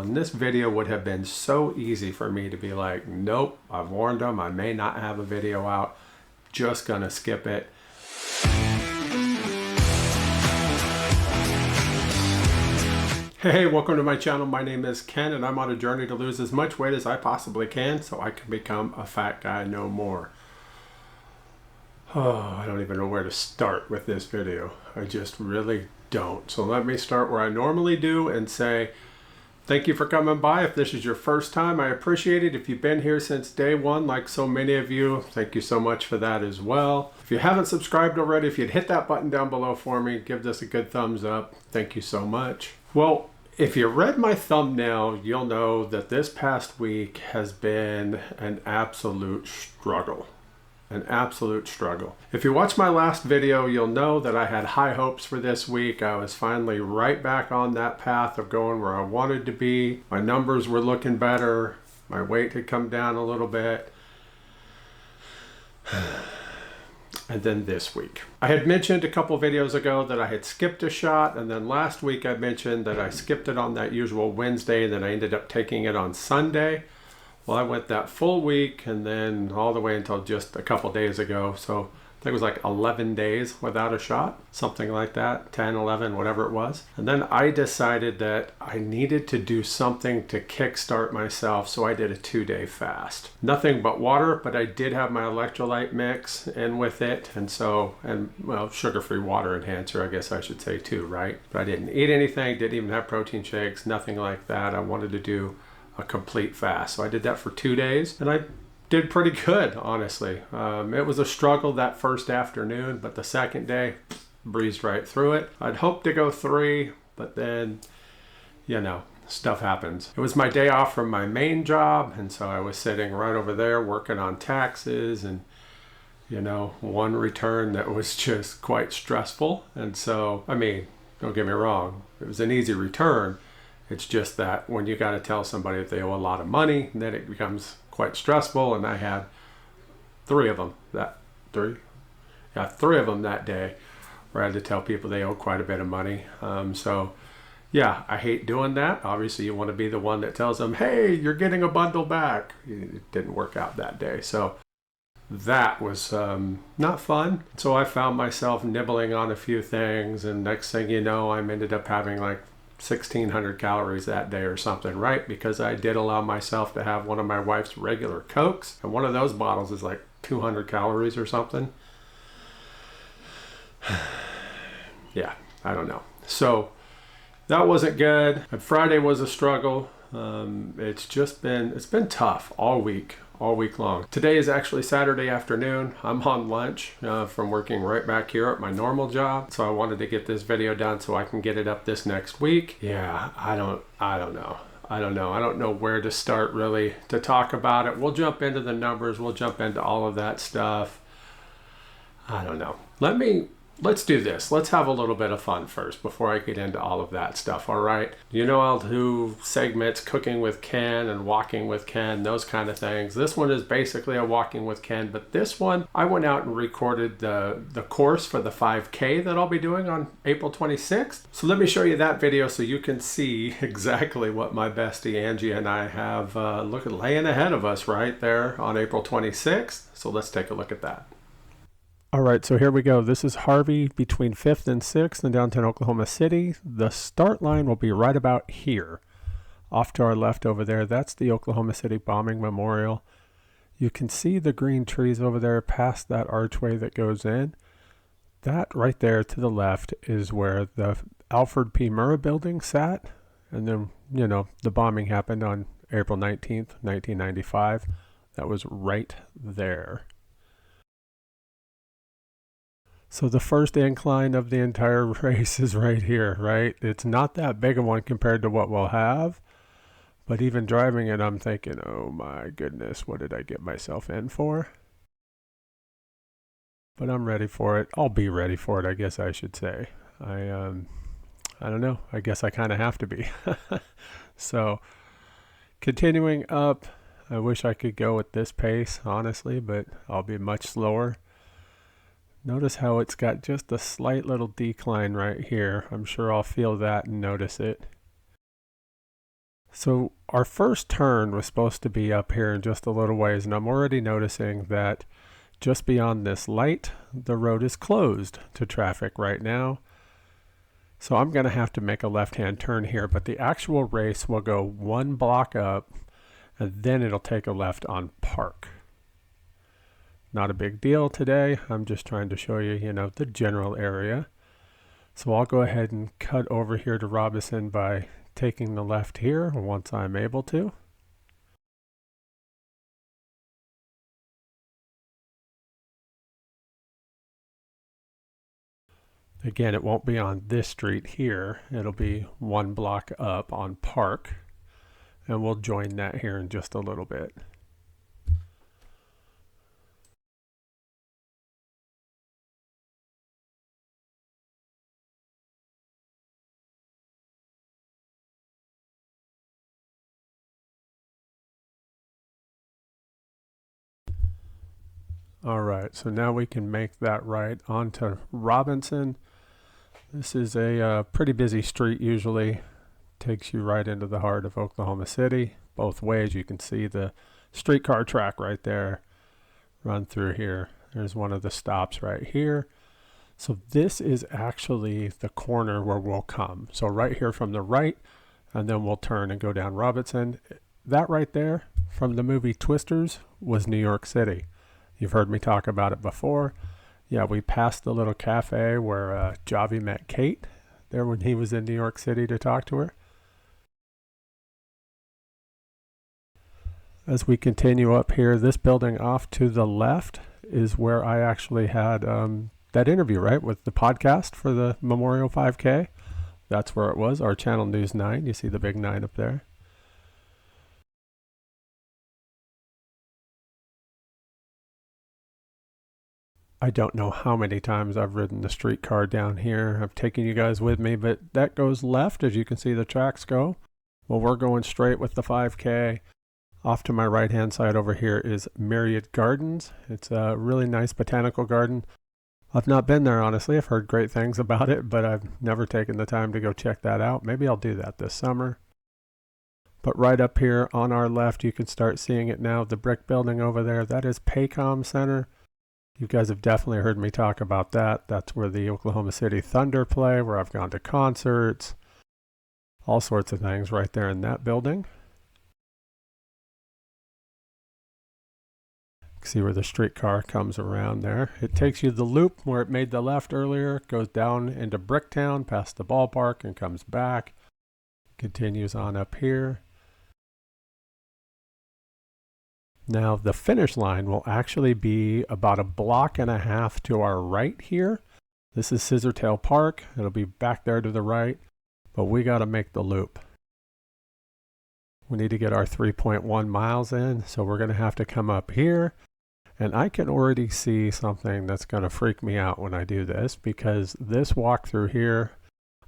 channel, and this video would have been so easy for me to be like, nope, I've warned them, I may not have a video out, just gonna skip it. Hey, welcome to my channel. My name is Ken, and I'm on a journey to lose as much weight as I possibly can so I can become a fat guy no more. Oh, I don't even know where to start with this video. I just really don't. So let me start where I normally do and say, thank you for coming by. If this is your first time, I appreciate it. If you've been here since day one, like so many of you, thank you so much for that as well. If you haven't subscribed already, if you'd hit that button down below for me, give this a good thumbs up. Thank you so much. Well, if you read my thumbnail, you'll know that this past week has been an absolute struggle. An absolute struggle. If you watched my last video, you'll know that I had high hopes for this week. I was finally right back on that path of going where I wanted to be. My numbers were looking better. My weight had come down a little bit. And then this week. I had mentioned a couple videos ago that I had skipped a shot, and then last week I mentioned that I skipped it on that usual Wednesday, and then I ended up taking it on Sunday. Well, I went that full week and then all the way until just a couple days ago. So I think it was like 11 days without a shot, something like that, 10, 11, whatever it was. And then I decided that I needed to do something to kickstart myself. So I did a 2-day fast. Nothing but water, but I did have my electrolyte mix in with it. And well, sugar-free water enhancer, I guess I should say too, right? But I didn't eat anything, didn't even have protein shakes, nothing like that. I wanted to do a complete fast. So I did that for 2 days and I did pretty good, honestly. It was a struggle that first afternoon, but the second day, breezed right through it. I'd hoped to go 3, but then, you know, stuff happens. It was my day off from my main job, and so I was sitting right over there working on taxes and, you know, one return that was just quite stressful. And so, I mean, don't get me wrong, it was an easy return. It's just that when you got to tell somebody that they owe a lot of money, then it becomes quite stressful. And I had 3 of them three of them that day where I had to tell people they owe quite a bit of money. So yeah, I hate doing that. Obviously you want to be the one that tells them, hey, you're getting a bundle back. It didn't work out that day. So that was not fun. So I found myself nibbling on a few things, and next thing you know, I ended up having like 1,600 calories that day or something, right? Because I did allow myself to have one of my wife's regular Cokes, and one of those bottles is like 200 calories or something. Yeah, I don't know. So that wasn't good. And Friday was a struggle. It's been tough all week long. Today is actually Saturday afternoon. I'm on lunch from working right back here at my normal job. So I wanted to get this video done so I can get it up this next week. Yeah, I don't know. I don't know where to start really to talk about it. We'll jump into the numbers. We'll jump into all of that stuff. I don't know. Let's do this. Let's have a little bit of fun first before I get into all of that stuff, all right? You know, I'll do segments, cooking with Ken and walking with Ken, those kind of things. This one is basically a walking with Ken, but this one, I went out and recorded the course for the 5K that I'll be doing on April 26th. So let me show you that video so you can see exactly what my bestie Angie and I have laying ahead of us right there on April 26th. So let's take a look at that. All right, so here we go. This is Harvey between 5th and 6th in downtown Oklahoma City. The start line will be right about here. Off to our left over there, that's the Oklahoma City Bombing Memorial. You can see the green trees over there past that archway that goes in. That right there to the left is where the Alfred P. Murrah building sat. And then, you know, the bombing happened on April 19th, 1995. That was right there. So the first incline of the entire race is right here, right? It's not that big a one compared to what we'll have. But even driving it, I'm thinking, oh my goodness, what did I get myself in for? But I'm ready for it. I'll be ready for it, I guess I should say. I don't know. I guess I kind of have to be. So continuing up, I wish I could go at this pace, honestly, but I'll be much slower. Notice how it's got just a slight little decline right here. I'm sure I'll feel that and notice it. So our first turn was supposed to be up here in just a little ways, and I'm already noticing that just beyond this light, the road is closed to traffic right now. So I'm going to have to make a left-hand turn here, but the actual race will go 1 block up, and then it'll take a left on Park. Not a big deal today. I'm just trying to show you, the general area. So I'll go ahead and cut over here to Robinson by taking the left here once I'm able to. Again, it won't be on this street here. It'll be 1 block up on Park, and we'll join that here in just a little bit. All right, so now we can make that right onto Robinson. This is a pretty busy street usually. Takes you right into the heart of Oklahoma City. Both ways, you can see the streetcar track right there. Run through here. There's one of the stops right here. So this is actually the corner where we'll come. So right here from the right, and then we'll turn and go down Robinson. That right there from the movie Twisters was New York City. You've heard me talk about it before. Yeah, we passed the little cafe where Javi met Kate there when he was in New York City to talk to her. As we continue up here, this building off to the left is where I actually had that interview, right, with the podcast for the Memorial 5K. That's where it was, our Channel News 9. You see the big 9 up there. I don't know how many times I've ridden the streetcar down here. I've taken you guys with me, but that goes left, as you can see the tracks go. Well, we're going straight with the 5K. Off to my right-hand side over here is Myriad Gardens. It's a really nice botanical garden. I've not been there, honestly. I've heard great things about it, but I've never taken the time to go check that out. Maybe I'll do that this summer. But right up here on our left, you can start seeing it now. The brick building over there, that is Paycom Center. You guys have definitely heard me talk about that. That's where the Oklahoma City Thunder play, where I've gone to concerts, all sorts of things right there in that building. See where the streetcar comes around there. It takes you the loop where it made the left earlier, goes down into Bricktown, past the ballpark, and comes back. Continues on up here. Now the finish line will actually be about 1.5 blocks to our right here. This is Scissortail Park. It'll be back there to the right, but we got to make the loop. We need to get our 3.1 miles in, so we're going to have to come up here. And I can already see something that's going to freak me out when I do this, because this walk through here,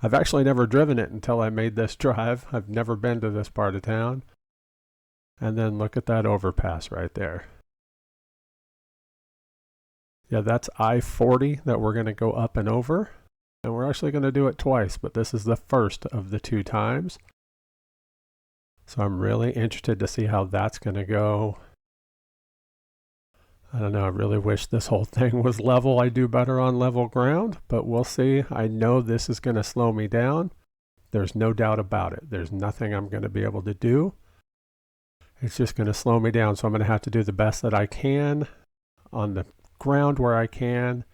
I've actually never driven it until I made this drive. I've never been to this part of town. And then look at that overpass right there. Yeah, that's I-40 that we're going to go up and over. And we're actually going to do it twice, but this is the first of the 2 times. So I'm really interested to see how that's going to go. I don't know, I really wish this whole thing was level. I do better on level ground, but we'll see. I know this is going to slow me down. There's no doubt about it. There's nothing I'm going to be able to do. It's just going to slow me down, so I'm going to have to do the best that I can on the ground where I can.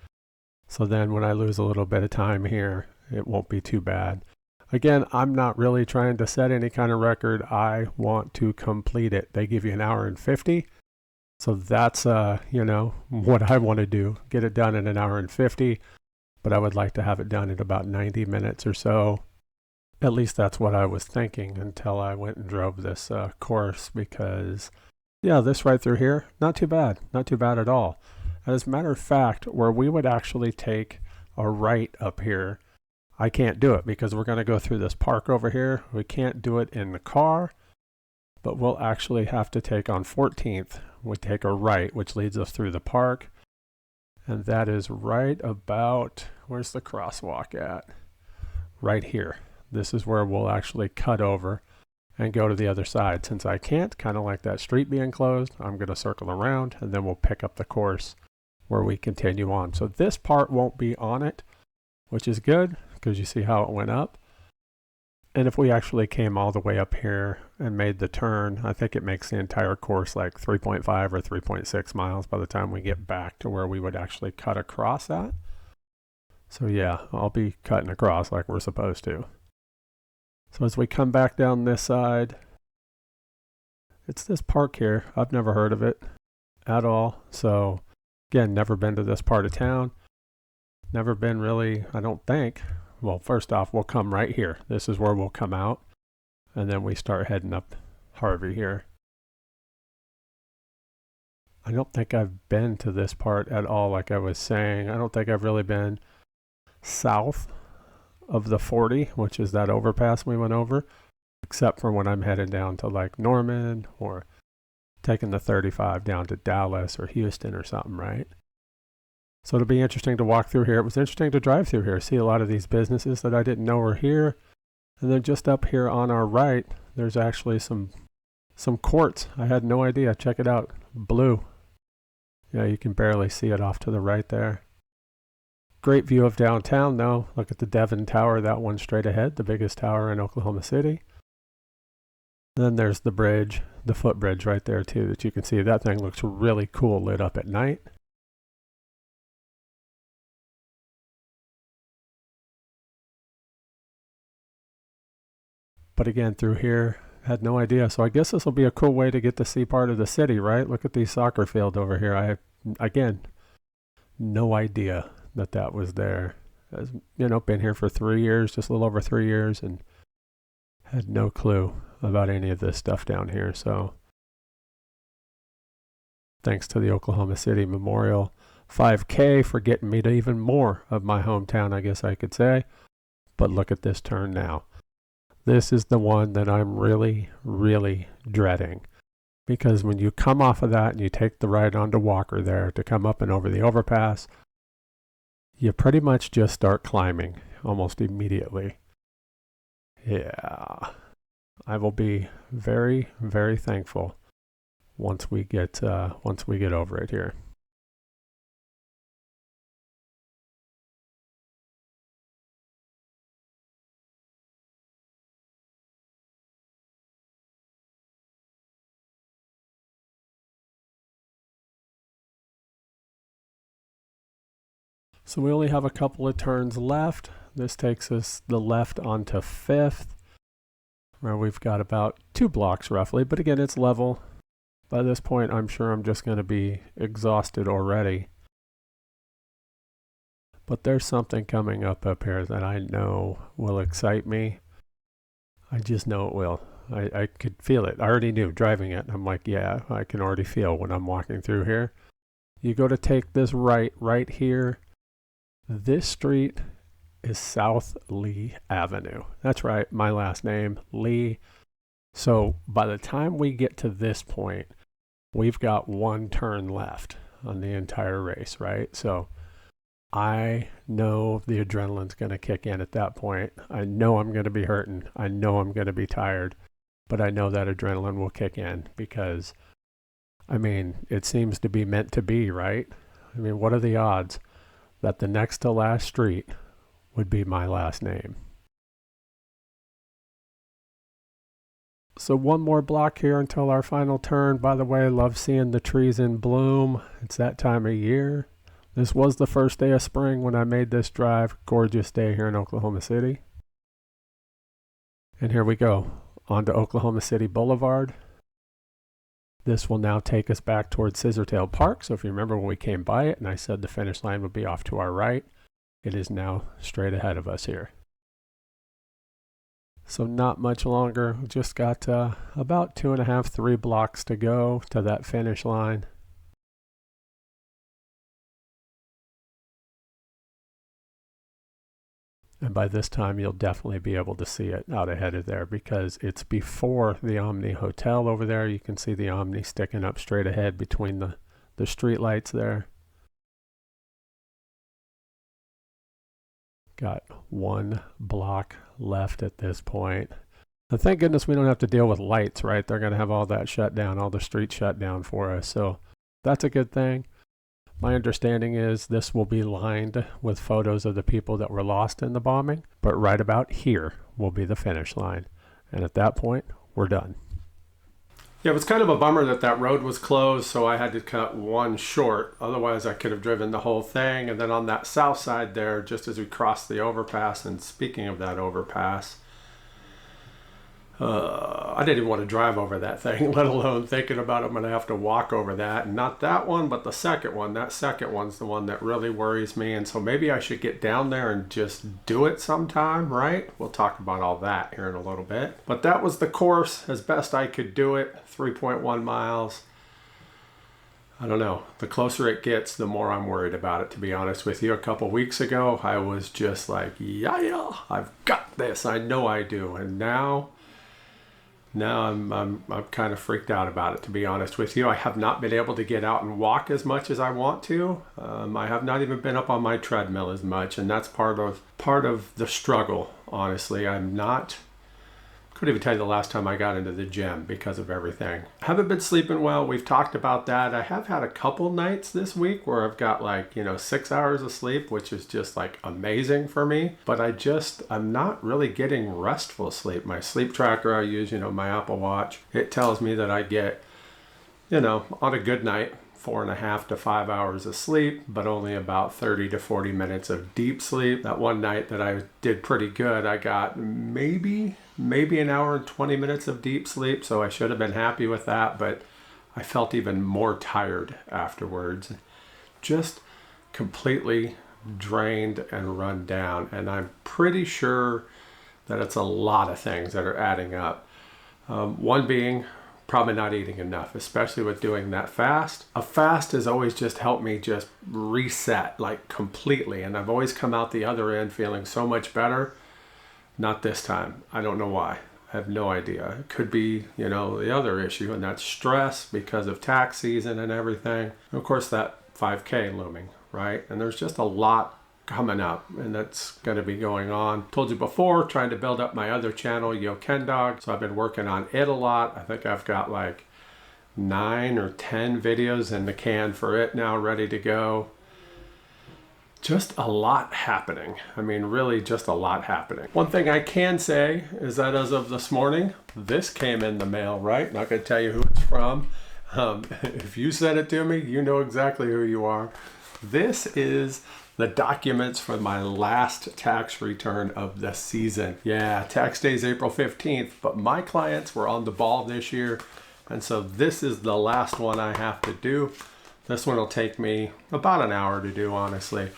So then when I lose a little bit of time here, it won't be too bad. Again, I'm not really trying to set any kind of record. I want to complete it. They give you 1 hour and 50. So that's, what I want to do. Get it done in 1 hour and 50. But I would like to have it done in about 90 minutes or so. At least that's what I was thinking until I went and drove this course, because, yeah, this right through here, not too bad. Not too bad at all. As a matter of fact, where we would actually take a right up here, I can't do it because we're going to go through this park over here. We can't do it in the car, but we'll actually have to take on 14th. We take a right, which leads us through the park. And that is right about, where's the crosswalk at? Right here. This is where we'll actually cut over and go to the other side. Since I can't, kind of like that street being closed, I'm going to circle around and then we'll pick up the course where we continue on. So this part won't be on it, which is good because you see how it went up. And if we actually came all the way up here and made the turn, I think it makes the entire course like 3.5 or 3.6 miles by the time we get back to where we would actually cut across at. So yeah, I'll be cutting across like we're supposed to. So as we come back down this side, it's this park here. I've never heard of it at all. So again, never been to this part of town. Never been really, I don't think. Well, first off, we'll come right here. This is where we'll come out. And then we start heading up Harvey here. I don't think I've been to this part at all, like I was saying. I don't think I've really been south of the 40, which is that overpass we went over, except for when I'm headed down to like Norman or taking the 35 down to Dallas or Houston or something, right? So it'll be interesting to walk through here. It was interesting to drive through here, see a lot of these businesses that I didn't know were here. And then just up here on our right, there's actually some quartz. I had no idea. Check it out. Blue. Yeah, you can barely see it off to the right there. Great view of downtown though. Look at the Devon Tower, that one straight ahead, the biggest tower in Oklahoma City. Then there's the bridge, the footbridge right there too that you can see. That thing looks really cool lit up at night. But again, through here, had no idea. So I guess this will be a cool way to get to see part of the city, right? Look at these soccer field over here. I have, again, no idea that was there. As, been here for 3 years, just a little over 3 years, and had no clue about any of this stuff down here. So thanks to the Oklahoma City Memorial 5K for getting me to even more of my hometown, I guess I could say. But look at this turn now. This is the one that I'm really, really dreading. Because when you come off of that and you take the right onto Walker there to come up and over the overpass, you pretty much just start climbing almost immediately. Yeah. I will be very, very thankful once we get over it here. So we only have a couple of turns left. This takes us the left onto 5th, where we've got about 2 blocks roughly, but again, it's level. By this point, I'm sure I'm just going to be exhausted already. But there's something coming up here that I know will excite me. I just know it will. I could feel it. I already knew driving it. I'm like, yeah, I can already feel when I'm walking through here. You go to take this right here. This street is South Lee Avenue. That's right, my last name, Lee. So by the time we get to this point, we've got 1 turn left on the entire race, right? So I know the adrenaline's going to kick in at that point. I know I'm going to be hurting. I know I'm going to be tired. But I know that adrenaline will kick in because, it seems to be meant to be, right? What are the odds that the next to last street would be my last name? So 1 more block here until our final turn. By the way, I love seeing the trees in bloom. It's that time of year. This was the first day of spring when I made this drive. Gorgeous day here in Oklahoma City. And here we go, onto Oklahoma City Boulevard. This will now take us back towards Scissortail Park. So if you remember when we came by it and I said the finish line would be off to our right, it is now straight ahead of us here. So not much longer. We just got about 2.5, 3 blocks to go to that finish line. And by this time, you'll definitely be able to see it out ahead of there because it's before the Omni Hotel over there. You can see the Omni sticking up straight ahead between the street lights there. Got 1 block left at this point. Thank goodness we don't have to deal with lights, right? They're going to have all that shut down, all the streets shut down for us. So that's a good thing. My understanding is this will be lined with photos of the people that were lost in the bombing, but right about here will be the finish line. And at that point, we're done. Yeah, it was kind of a bummer that that road was closed, so I had to cut one short. Otherwise, I could have driven the whole thing. And then on that south side there, just as we crossed the overpass, and speaking of that overpass, I didn't even want to drive over that thing, let alone thinking about I'm going to have to walk over that. And not that one, but the second one. That second one's the one that really worries me. And so maybe I should get down there and just do it sometime, right? We'll talk about all that here in a little bit. But that was the course as best I could do it, 3.1 miles. I don't know. The closer it gets, the more I'm worried about it, to be honest with you. A couple weeks ago, I was just like, yeah, I've got this. I know I do. And now I'm kind of freaked out about it, to be honest with you. I have not been able to get out and walk as much as I want to. I have not even been up on my treadmill as much, and that's part of the struggle, honestly. Couldn't even tell you the last time I got into the gym because of everything. I haven't been sleeping well. We've talked about that. I have had a couple nights this week where I've got 6 hours of sleep, which is just amazing for me. But I'm not really getting restful sleep. My sleep tracker I use, my Apple Watch, it tells me that I get, on a good night, 4.5 to 5 hours of sleep, but only about 30 to 40 minutes of deep sleep. That one night that I did pretty good, I got maybe an hour and 20 minutes of deep sleep, so I should have been happy with that, but I felt even more tired afterwards. Just completely drained and run down, and I'm pretty sure that it's a lot of things that are adding up. One being probably not eating enough, especially with doing that fast. A fast has always just helped me just reset completely, and I've always come out the other end feeling so much better. Not this time. I don't know why. I have no idea. It could be, the other issue, and that's stress because of tax season and everything. And of course, that 5K looming, right? And there's just a lot coming up, and that's going to be going on. Told you before, trying to build up my other channel, Kedogn. So I've been working on it a lot. I think I've got 9 or 10 videos in the can for it now, ready to go. Just a lot happening. I mean, really just a lot happening. One thing I can say is that as of this morning, this came in the mail, right? Not going to tell you who it's from. If you sent it to me, you know exactly who you are. This is the documents for my last tax return of the season. Yeah, tax day is April 15th, but my clients were on the ball this year, and so this is the last one I have to do. This one will take me about an hour to do, honestly.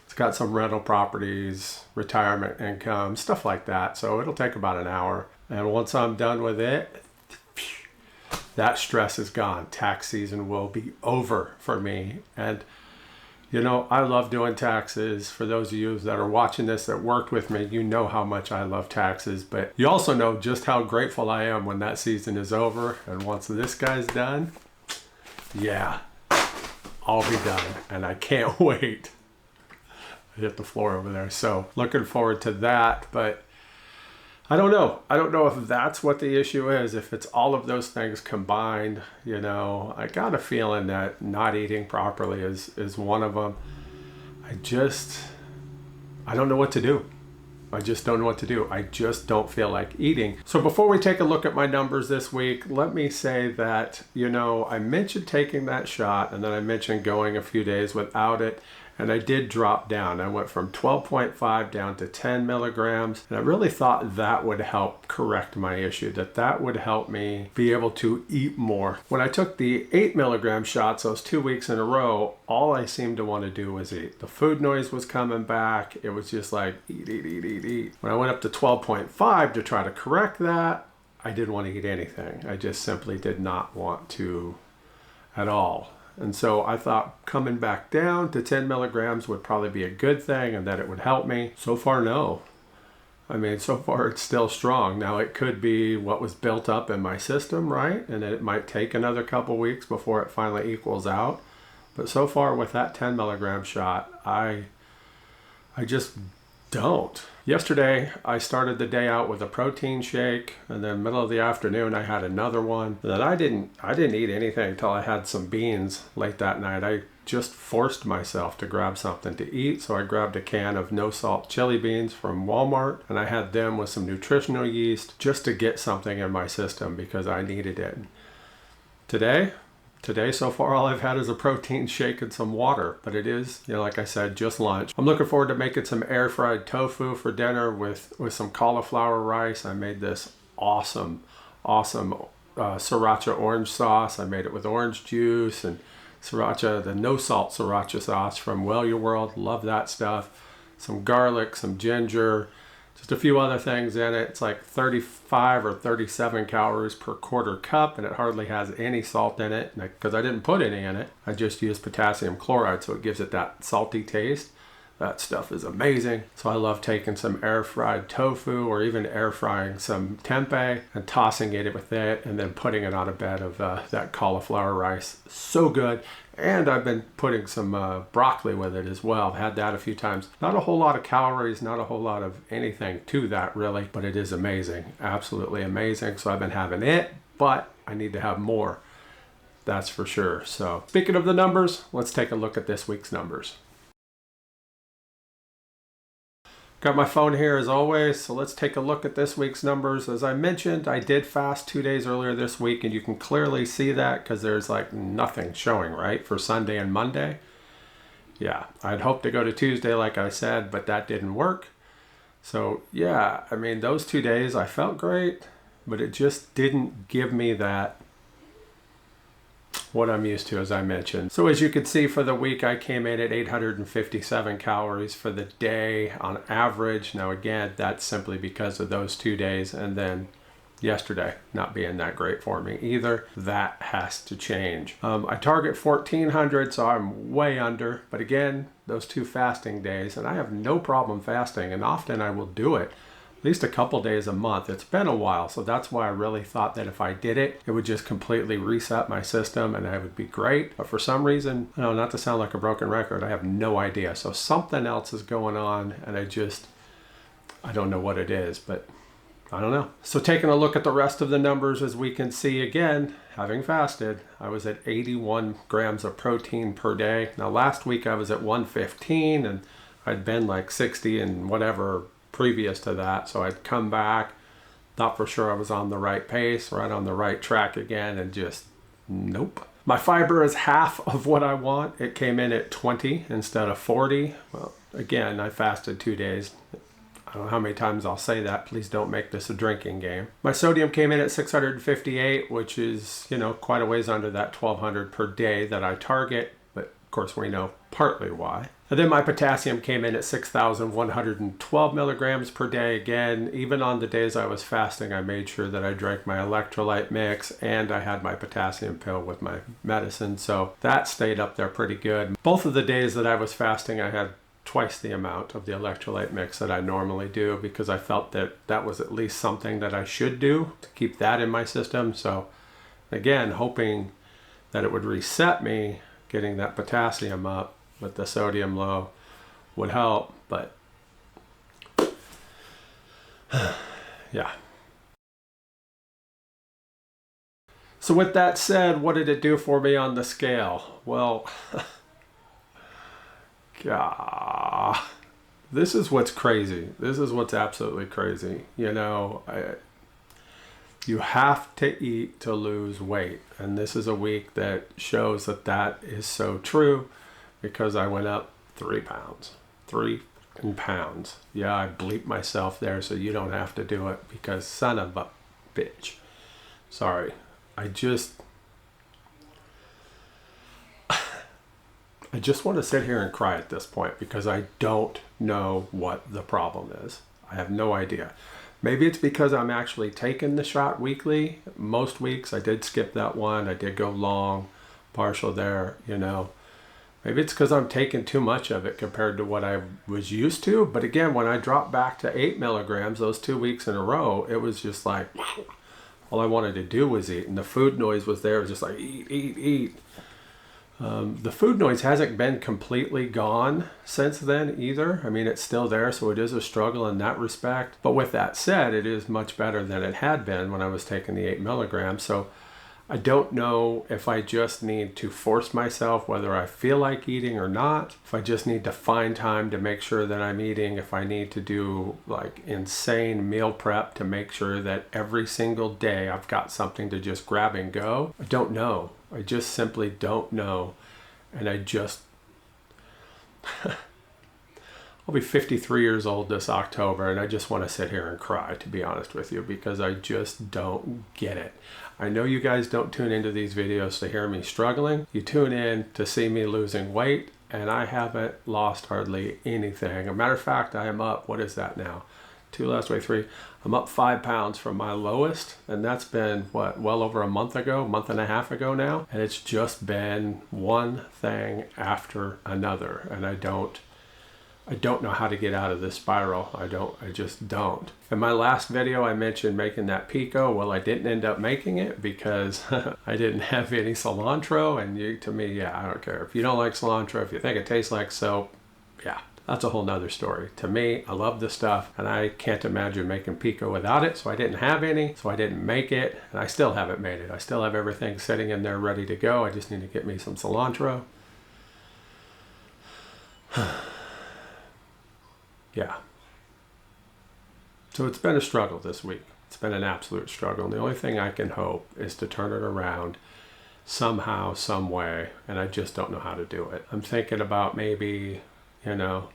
It's got some rental properties, retirement income, stuff like that. So it'll take about an hour. And once I'm done with it, that stress is gone. Tax season will be over for me. And, I love doing taxes. For those of you that are watching this that worked with me, you know how much I love taxes. But you also know just how grateful I am when that season is over. And once this guy's done, yeah, I'll be done. And I can't wait. I hit the floor over there. So looking forward to that, but I don't know. I don't know if that's what the issue is, if it's all of those things combined. I got a feeling that not eating properly is one of them. I don't know what to do. I just don't know what to do. I just don't feel like eating. So before we take a look at my numbers this week, let me say that, I mentioned taking that shot, and then I mentioned going a few days without it. And I did drop down. I went from 12.5 down to 10 milligrams. And I really thought that would help correct my issue, that would help me be able to eat more. When I took the 8 milligram shots, those 2 weeks in a row, all I seemed to want to do was eat. The food noise was coming back. It was just like eat. When I went up to 12.5 to try to correct that, I didn't want to eat anything. I just simply did not want to at all. And so I thought coming back down to 10 milligrams would probably be a good thing and that it would help me. So far, no. I mean, so far it's still strong. Now it could be what was built up in my system, right? And it might take another couple weeks before it finally equals out. But so far with that 10 milligram shot, I just don't. Yesterday, I started the day out with a protein shake, and then middle of the afternoon, I had another one. And then I didn't eat anything until I had some beans late that night. I just forced myself to grab something to eat, so I grabbed a can of no salt chili beans from Walmart, and I had them with some nutritional yeast just to get something in my system because I needed it. Today, so far, all I've had is a protein shake and some water, but it is, like I said, just lunch. I'm looking forward to making some air-fried tofu for dinner with some cauliflower rice. I made this awesome sriracha orange sauce. I made it with orange juice and sriracha, the no-salt sriracha sauce from Well Your World. Love that stuff. Some garlic, some ginger, just a few other things in it. It's like 35 or 37 calories per quarter cup, and it hardly has any salt in it because I didn't put any in it. I just used potassium chloride, so it gives it that salty taste. That stuff is amazing. So I love taking some air-fried tofu or even air-frying some tempeh and tossing it with it and then putting it on a bed of that cauliflower rice. So good. And I've been putting some broccoli with it as well. I've had that a few times. Not a whole lot of calories, not a whole lot of anything to that really, but it is amazing. Absolutely amazing. So I've been having it, but I need to have more. That's for sure. So speaking of the numbers, let's take a look at this week's numbers. Got my phone here as always, so let's take a look at this week's numbers. As I mentioned, I did fast 2 days earlier this week, and you can clearly see that because there's like nothing showing, right, for Sunday and Monday. Yeah, I'd hoped to go to Tuesday like I said, but that didn't work. So yeah, I mean, those 2 days I felt great, but it just didn't give me that what I'm used to, as I mentioned. So as you can see, for the week I came in at 857 calories for the day on average. Now again, that's simply because of those 2 days and then yesterday not being that great for me either. That has to change. I target 1400, so I'm way under, but again, those 2 fasting days, and I have no problem fasting, and often I will do it at least a couple days a month. It's been a while, so that's why I really thought that if I did it, it would just completely reset my system and I would be great. But for some reason, not to sound like a broken record, I have no idea. So something else is going on, and I don't know what it is, but I don't know. So taking a look at the rest of the numbers, as we can see again, having fasted, I was at 81 grams of protein per day. Now last week I was at 115, and I'd been like 60 and whatever previous to that, so I'd come back, thought for sure I was on the right pace, right on the right track again, and just nope. My fiber is half of what I want. It came in at 20 instead of 40. Well, again, I fasted 2 days. I don't know how many times I'll say that. Please don't make this a drinking game. My sodium came in at 658, which is, quite a ways under that 1200 per day that I target, but of course we know partly why. And then my potassium came in at 6,112 milligrams per day. Again, even on the days I was fasting, I made sure that I drank my electrolyte mix and I had my potassium pill with my medicine. So that stayed up there pretty good. Both of the days that I was fasting, I had twice the amount of the electrolyte mix that I normally do because I felt that that was at least something that I should do to keep that in my system. So again, hoping that it would reset me, getting that potassium up with the sodium low would help, but yeah. So with that said, what did it do for me on the scale? Well, this is what's crazy. This is what's absolutely crazy. You have to eat to lose weight. And this is a week that shows that that is so true because I went up 3 pounds. 3 pounds. Yeah, I bleeped myself there so you don't have to do it because son of a bitch. Sorry. I just want to sit here and cry at this point because I don't know what the problem is. I have no idea. Maybe it's because I'm actually taking the shot weekly. Most weeks I did skip that one. I did go long, partial there, Maybe it's because I'm taking too much of it compared to what I was used to. But again, when I dropped back to 8 milligrams those 2 weeks in a row, it was just like, all I wanted to do was eat. And the food noise was there. It was just like, eat, eat, eat. The food noise hasn't been completely gone since then either. I mean, it's still there, so it is a struggle in that respect. But with that said, it is much better than it had been when I was taking the 8 milligrams. So I don't know if I just need to force myself, whether I feel like eating or not, if I just need to find time to make sure that I'm eating, if I need to do like insane meal prep to make sure that every single day I've got something to just grab and go. I don't know. I just simply don't know. And I'll be 53 years old this October, and I just want to sit here and cry, to be honest with you, because I just don't get it. I know you guys don't tune into these videos to hear me struggling. You tune in to see me losing weight, and I haven't lost hardly anything. As a matter of fact, I am up, what is that now? 2 last week, 3. I'm up 5 pounds from my lowest, and that's been, what, well over a month ago, month and a half ago now. And it's just been one thing after another, and I don't know how to get out of this spiral. I just don't. In my last video, I mentioned making that pico. Well, I didn't end up making it because I didn't have any cilantro. And to me, yeah, I don't care. If you don't like cilantro, if you think it tastes like soap, yeah, that's a whole nother story. To me, I love this stuff, and I can't imagine making pico without it. So I didn't have any, so I didn't make it, and I still haven't made it. I still have everything sitting in there ready to go. I just need to get me some cilantro. Yeah. So it's been a struggle this week. It's been an absolute struggle. And the only thing I can hope is to turn it around somehow, some way. And I just don't know how to do it. I'm thinking about maybe, I don't know.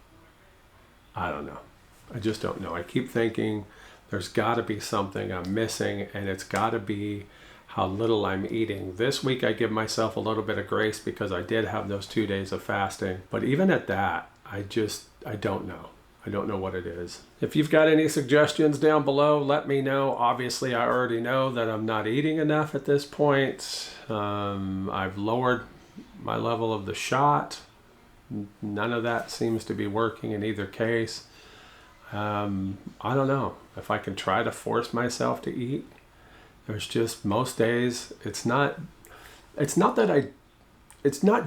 I just don't know. I keep thinking there's got to be something I'm missing, and it's got to be how little I'm eating. This week I give myself a little bit of grace because I did have those 2 days of fasting. But even at that, I don't know. I don't know what it is. If you've got any suggestions down below, let me know. Obviously, I already know that I'm not eating enough at this point. I've lowered my level of the shot. None of that seems to be working in either case. I don't know if I can try to force myself to eat. There's just most days, it's not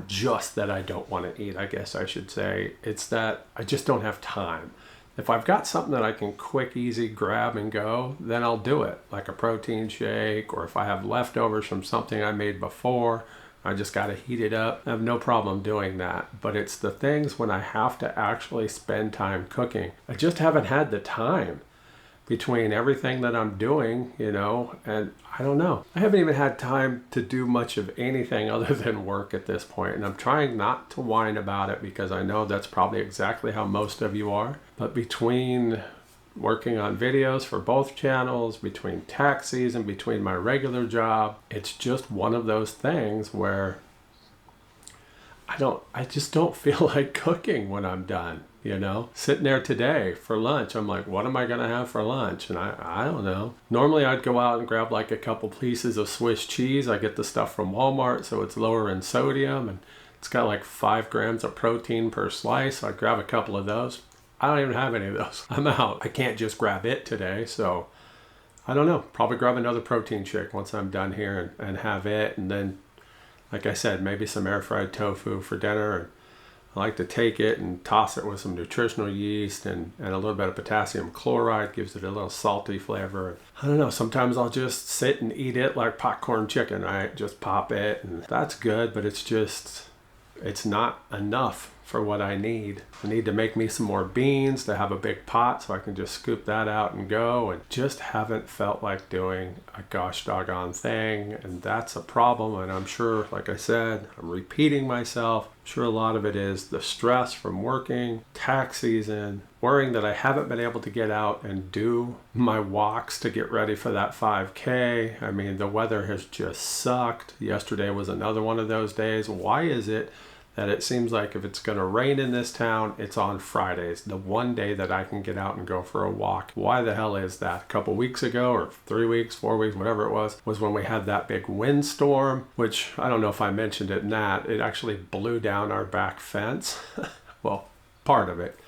just that I don't want to eat, I guess I should say. It's that I just don't have time. If I've got something that I can quick, easy grab and go, then I'll do it, like a protein shake, or if I have leftovers from something I made before, I just got to heat it up. I have no problem doing that. But it's the things when I have to actually spend time cooking. I just haven't had the time between everything that I'm doing, and I don't know. I haven't even had time to do much of anything other than work at this point, and I'm trying not to whine about it because I know that's probably exactly how most of you are. But between working on videos for both channels, between tax season, between my regular job, it's just one of those things where I just don't feel like cooking when I'm done. Sitting there today for lunch, I'm like, what am I gonna have for lunch? And I don't know. Normally I'd go out and grab like a couple pieces of Swiss cheese. I get the stuff from Walmart, so it's lower in sodium, and it's got like 5 grams of protein per slice. So I'd grab a couple of those. I don't even have any of those. I'm out. I can't just grab it today, so I don't know. Probably grab another protein shake once I'm done here and have it, and then, like I said, maybe some air fried tofu for dinner. And I like to take it and toss it with some nutritional yeast and a little bit of potassium chloride. Gives it a little salty flavor. I don't know, sometimes I'll just sit and eat it like popcorn chicken, right? Just pop it, and that's good, but it's not enough for what I need. I need to make me some more beans to have a big pot so I can just scoop that out and go, and just haven't felt like doing a gosh doggone thing, and that's a problem. And I'm sure, like I said, I'm repeating myself. I'm sure a lot of it is the stress from working, tax season, worrying that I haven't been able to get out and do my walks to get ready for that 5K. I mean, the weather has just sucked. Yesterday was another one of those days. Why is it that it seems like if it's going to rain in this town, it's on Fridays, the one day that I can get out and go for a walk? Why the hell is that? A couple weeks ago, or 3 weeks, 4 weeks, whatever it was when we had that big windstorm, which I don't know if I mentioned it in that. It actually blew down our back fence. Well, part of it.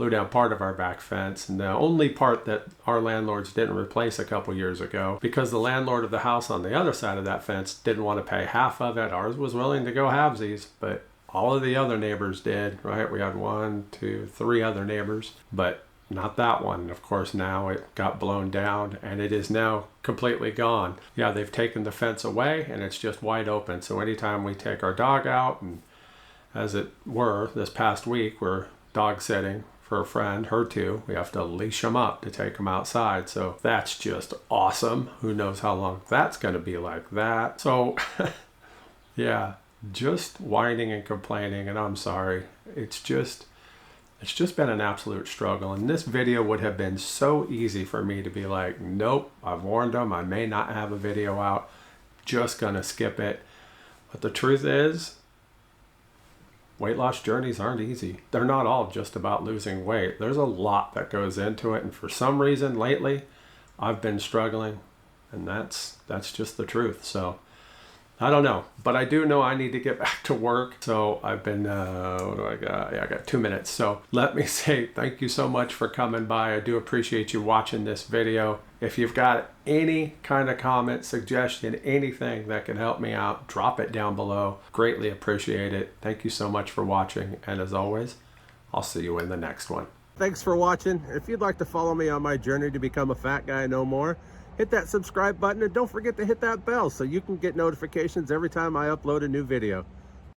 blew down part of our back fence, and the only part that our landlords didn't replace a couple years ago, because the landlord of the house on the other side of that fence didn't want to pay half of it. Ours was willing to go halvesies, but all of the other neighbors did, right? We had 1, 2, 3 other neighbors, but not that one. Of course, now it got blown down and it is now completely gone. Yeah, they've taken the fence away and it's just wide open. So anytime we take our dog out, and as it were, this past week, we're dog sitting for a friend, her two, we have to leash them up to take them outside. So that's just awesome. Who knows how long that's going to be like that. So yeah, just whining and complaining, and I'm sorry. It's just been an absolute struggle. And this video would have been so easy for me to be like, nope, I've warned them, I may not have a video out, just gonna skip it. But the truth is, weight loss journeys aren't easy. They're not all just about losing weight. There's a lot that goes into it. And for some reason lately, I've been struggling, and that's just the truth. So I don't know, but I do know I need to get back to work. So I've been, what do I got? Yeah, I got 2 minutes. So let me say thank you so much for coming by. I do appreciate you watching this video. If you've got any kind of comment, suggestion, anything that can help me out, drop it down below. Greatly appreciate it. Thank you so much for watching. And as always, I'll see you in the next one. Thanks for watching. If you'd like to follow me on my journey to become a fat guy no more, hit that subscribe button and don't forget to hit that bell so you can get notifications every time I upload a new video.